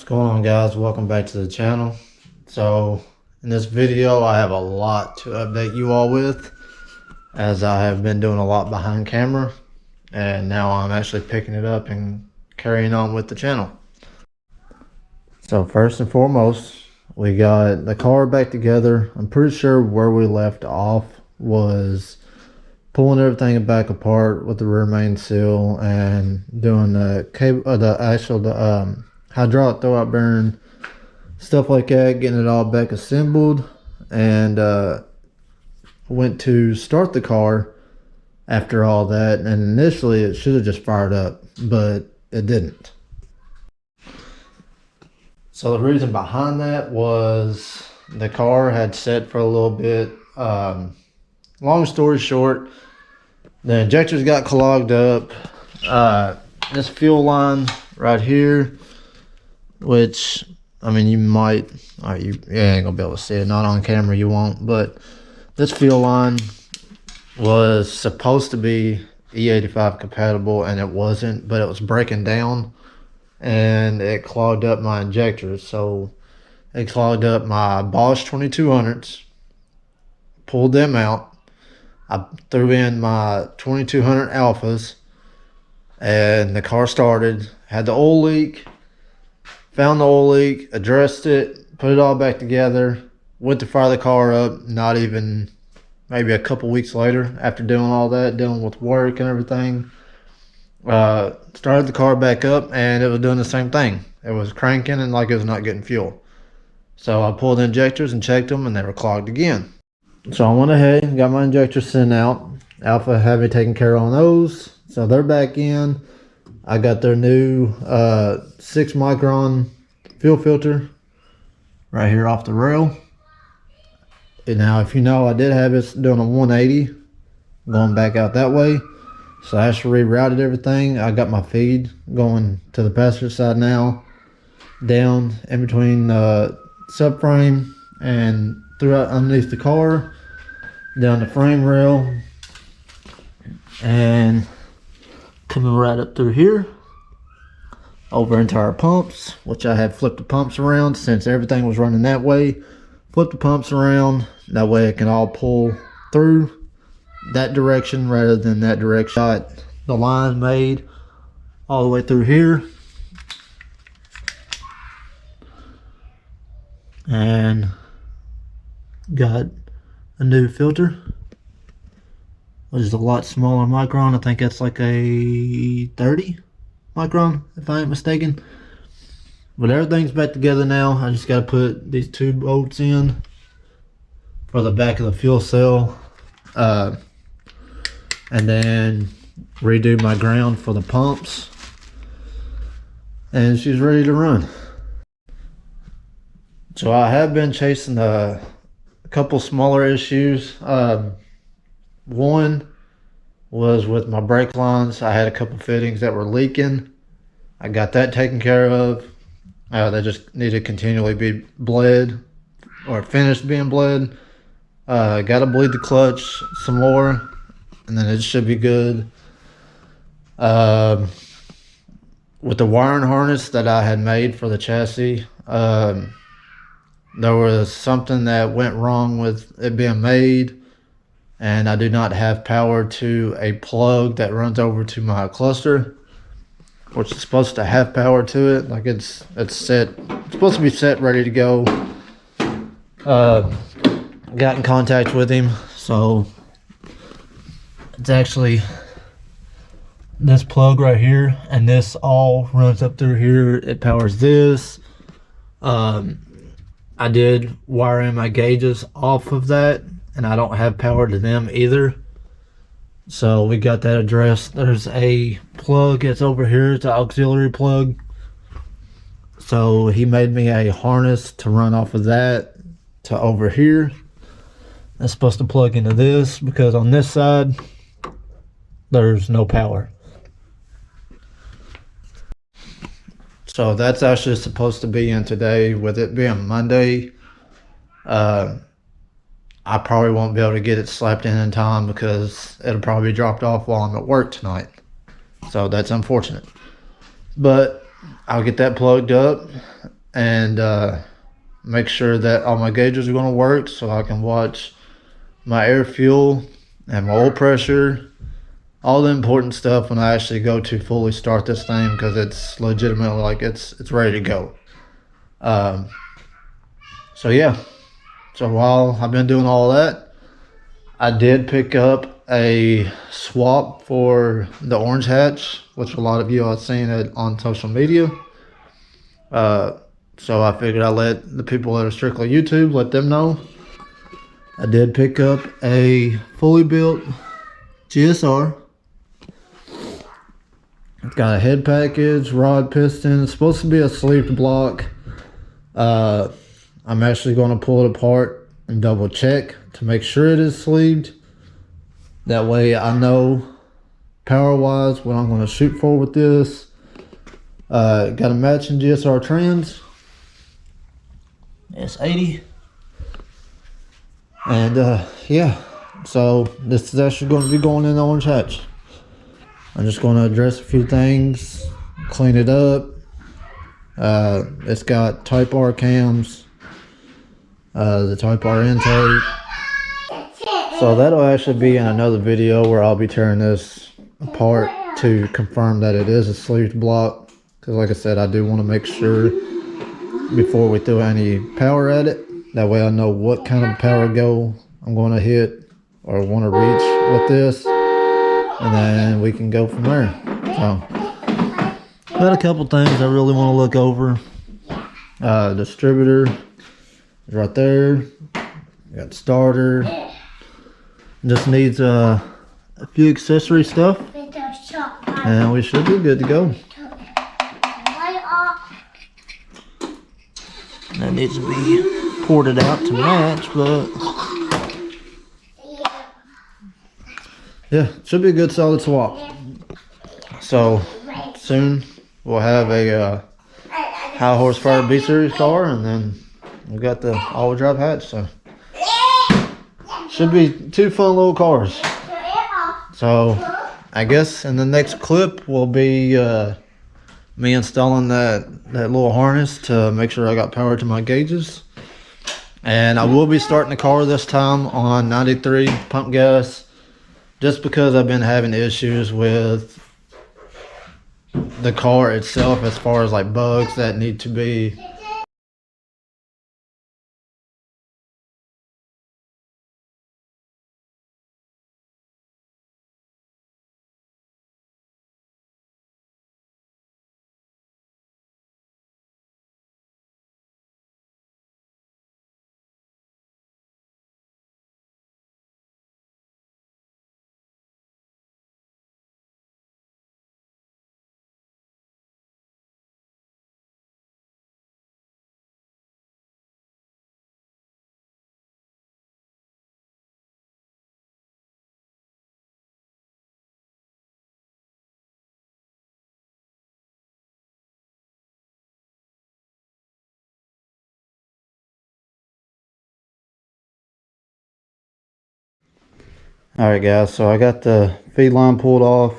What's going on, guys? Welcome back to the channel. So in this video I have a lot to update you all with, as I have been doing a lot behind camera and now I'm actually picking it up and carrying on with the channel. So first and foremost, we got the car back together. I'm pretty sure where we left off was pulling everything back apart with the rear main seal and doing the cable, the hydraulic throwout bearing, stuff like that, getting it all back assembled, and went to start the car after all that, and initially it should have just fired up, but it didn't. So the reason behind that was the car had set for a little bit. Long story short, the injectors got clogged up. This fuel line right here, which, I mean, you might, you ain't gonna be able to see it, not on camera, you won't, but this fuel line was supposed to be E85 compatible and it wasn't, but it was breaking down and it clogged up my injectors. So it clogged up my Bosch 2200s, pulled them out. I threw in my 2200 Alphas and the car started, had the oil leak. Found the oil leak, addressed it, put it all back together, went to fire the car up, not even maybe a couple weeks later after doing all that, dealing with work and everything. Started the car back up and it was doing the same thing. It was cranking and like it was not getting fuel. So I pulled the injectors and checked them and they were clogged again. So I went ahead and got my injectors sent out. Alpha had me taking care on those. So they're back in. I got their new 6 micron fuel filter right here off the rail. And now, if you know, I did have it doing a 180 going back out that way. So I actually rerouted everything. I got my feed going to the passenger side now, down in between the subframe and throughout underneath the car, down the frame rail, and coming right up through here over into our pumps, which I had flipped the pumps around since everything was running that way. Flip the pumps around, that way it can all pull through that direction rather than that direction. Got the line made all the way through here, and got a new filter, which is a lot smaller micron. I think that's like a 30 micron if I ain't mistaken. But everything's back together now. I just got to put these 2 bolts in for the back of the fuel cell, and then redo my ground for the pumps, and she's ready to run. So I have been chasing a couple smaller issues. One was with my brake lines. I had a couple fittings that were leaking. I got that taken care of. They just need to continually be bled or finished being bled. Got to bleed the clutch some more and then it should be good. With the wiring harness that I had made for the chassis, there was something that went wrong with it being made, and I do not have power to a plug that runs over to my cluster, which is supposed to have power to it. Like it's set, it's supposed to be set, ready to go. Got in contact with him, so it's actually this plug right here, and this all runs up through here. It powers this. I did wire in my gauges off of that, and I don't have power to them either. So we got that addressed. There's a plug that's over here. It's an auxiliary plug. So he made me a harness to run off of that to over here. That's supposed to plug into this, because on this side there's no power. So that's actually supposed to be in today. With it being Monday, I probably won't be able to get it slapped in time, because it'll probably be dropped off while I'm at work tonight. So that's unfortunate. But I'll get that plugged up, and make sure that all my gauges are going to work so I can watch my air fuel and my oil pressure, all the important stuff when I actually go to fully start this thing, because it's legitimately like it's ready to go. So yeah, so while I've been doing all that, I did pick up a swap for the orange hatch, which a lot of you have seen it on social media. So I figured I'd let the people that are strictly YouTube, let them know. I did pick up a fully built GSR. It's got a head package, rod, piston. It's supposed to be a sleeved block. I'm actually going to pull it apart and double check to make sure it is sleeved. That way I know power wise what I'm going to shoot for with this. Got a matching GSR trans S80, and yeah, so this is actually going to be going in the orange hatch. I'm just going to address a few things, clean it up. It's got Type R cams, the Type R intake. So that'll actually be in another video where I'll be tearing this apart to confirm that it is a sleeved block. Because like I said, I do want to make sure before we throw any power at it. That way I know what kind of power goal I'm going to hit or want to reach with this. And then we can go from there. So, got a couple things I really want to look over. Distributor is right there. Got starter. Just needs a few accessory stuff. And we should be good to go. That needs to be ported out to match, but yeah, should be a good solid swap. So soon we'll have a high horsepower B series car, and then we got the all-wheel drive hatch. So should be two fun little cars. So I guess in the next clip will be me installing that little harness to make sure I got power to my gauges. And I will be starting the car this time on 93 pump gas, just because I've been having issues with the car itself as far as like bugs that need to be Alright guys, so I got the feed line pulled off,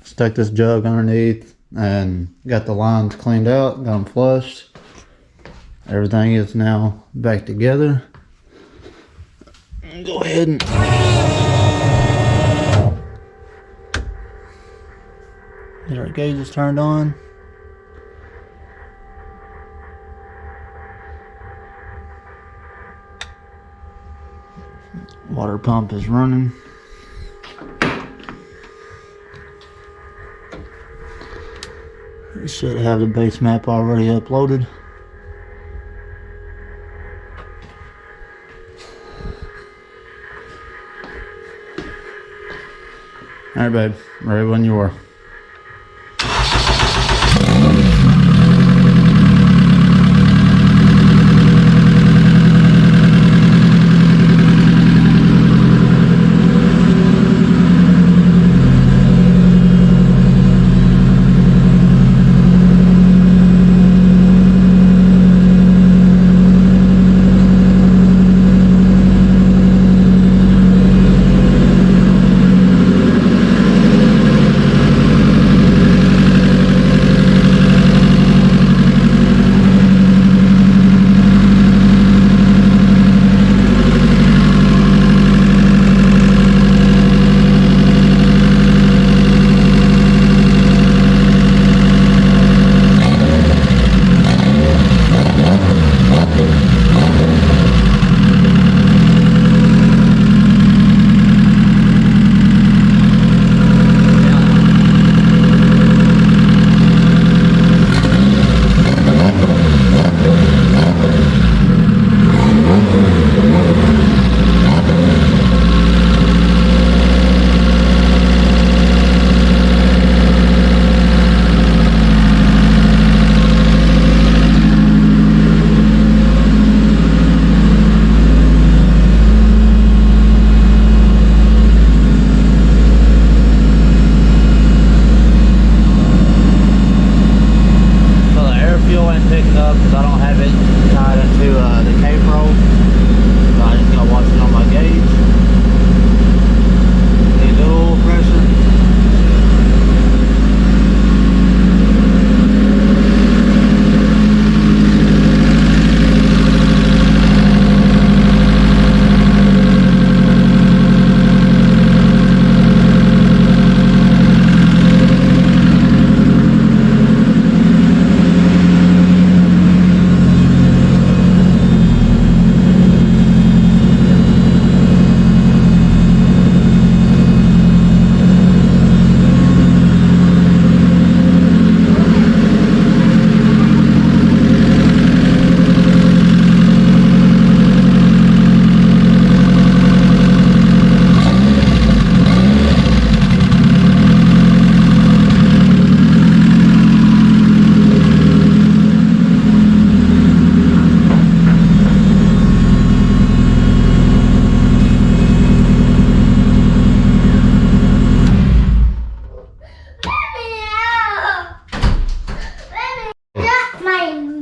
stuck this jug underneath, and got the lines cleaned out, got them flushed. Everything is now back together. Go ahead and get our gauges turned on. Water pump is running. We should have the base map already uploaded. Alright babe, ready when you are.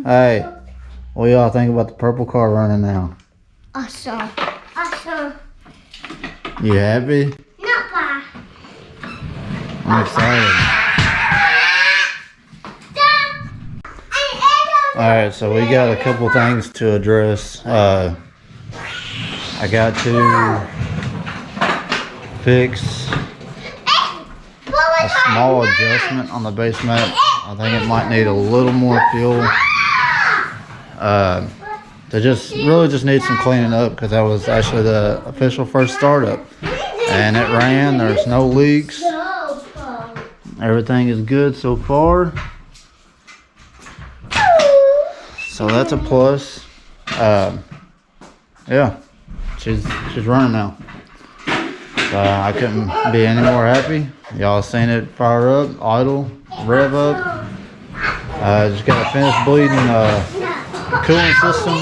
Hey, what do y'all think about the purple car running now? Awesome. Awesome. You happy? Not bad. I'm excited. Alright, so we got a couple things to address. I got to fix a small adjustment on the base mat. I think it might need a little more fuel. They just need some cleaning up because that was actually the official first startup. And it ran, there's no leaks. Everything is good so far. So that's a plus. Yeah, she's running now. So I couldn't be any more happy. Y'all seen it fire up, idle, rev up. Just gotta finish bleeding the cooling system.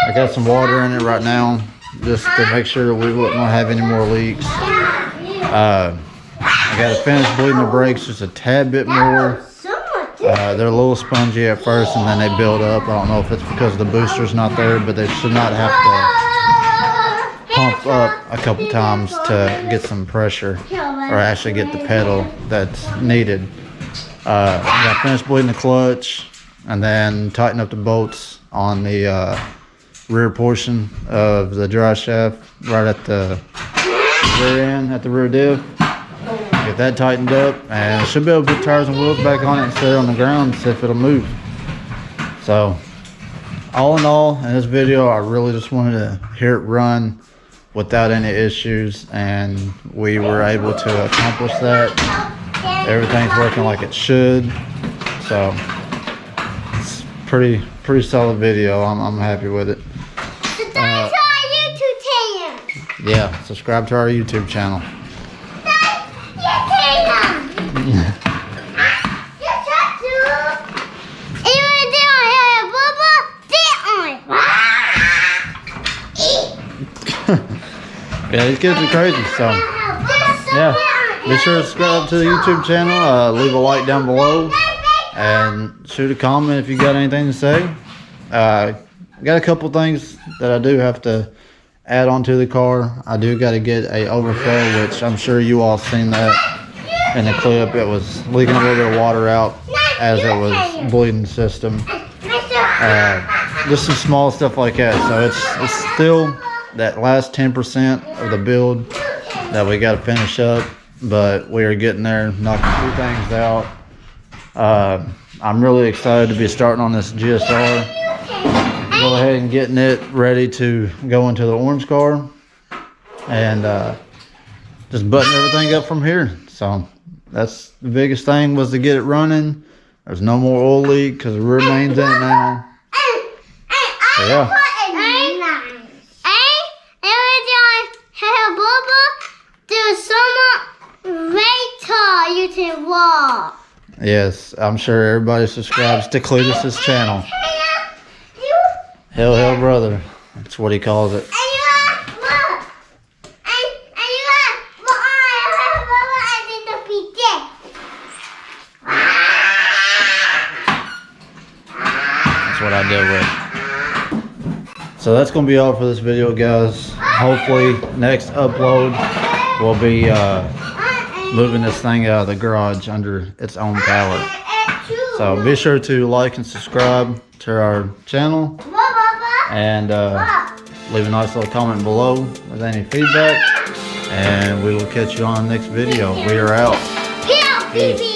I got some water in it right now, just to make sure we wouldn't have any more leaks. I gotta finish bleeding the brakes just a tad bit more. They're a little spongy at first and then they build up. I don't know if it's because the booster's not there, but they should not have to pump up a couple times to get some pressure or actually get the pedal that's needed. Got finished bleeding the clutch and then tighten up the bolts on the rear portion of the drive shaft right at the rear end, at the rear diff. Get that tightened up and should be able to put tires and wheels back on it and set it on the ground and see if it'll move. So all in all, in this video, I really just wanted to hear it run without any issues, and we were able to accomplish that. Everything's working like it should. So it's pretty solid video. I'm happy with it. Subscribe to our YouTube channel. Yeah, subscribe to our YouTube channel. Yeah, these kids are crazy, so yeah, be sure to subscribe to the YouTube channel, leave a like down below, and shoot a comment if you got anything to say. Got a couple things that I do have to add on to the car. I do got to get a overflow, which I'm sure you all seen that in the clip. It was leaking a little bit of water out as it was bleeding the system. Just some small stuff like that. So it's still that last 10% of the build that we got to finish up, but we are getting there, knocking a few things out. I'm really excited to be starting on this GSR. Go ahead and getting it ready to go into the orange car, and just button everything up from here. So that's the biggest thing, was to get it running. There's no more oil leak because the rear main's in it now. So yeah. Yes, I'm sure everybody subscribes to Cletus's channel. Hell brother, that's what he calls it. That's what I deal with. So that's gonna be all for this video, guys. Hopefully next upload will be moving this thing out of the garage under its own pallet. So be sure to like and subscribe to our channel, and leave a nice little comment below with any feedback, and we will catch you on the next video. We are out. Peace.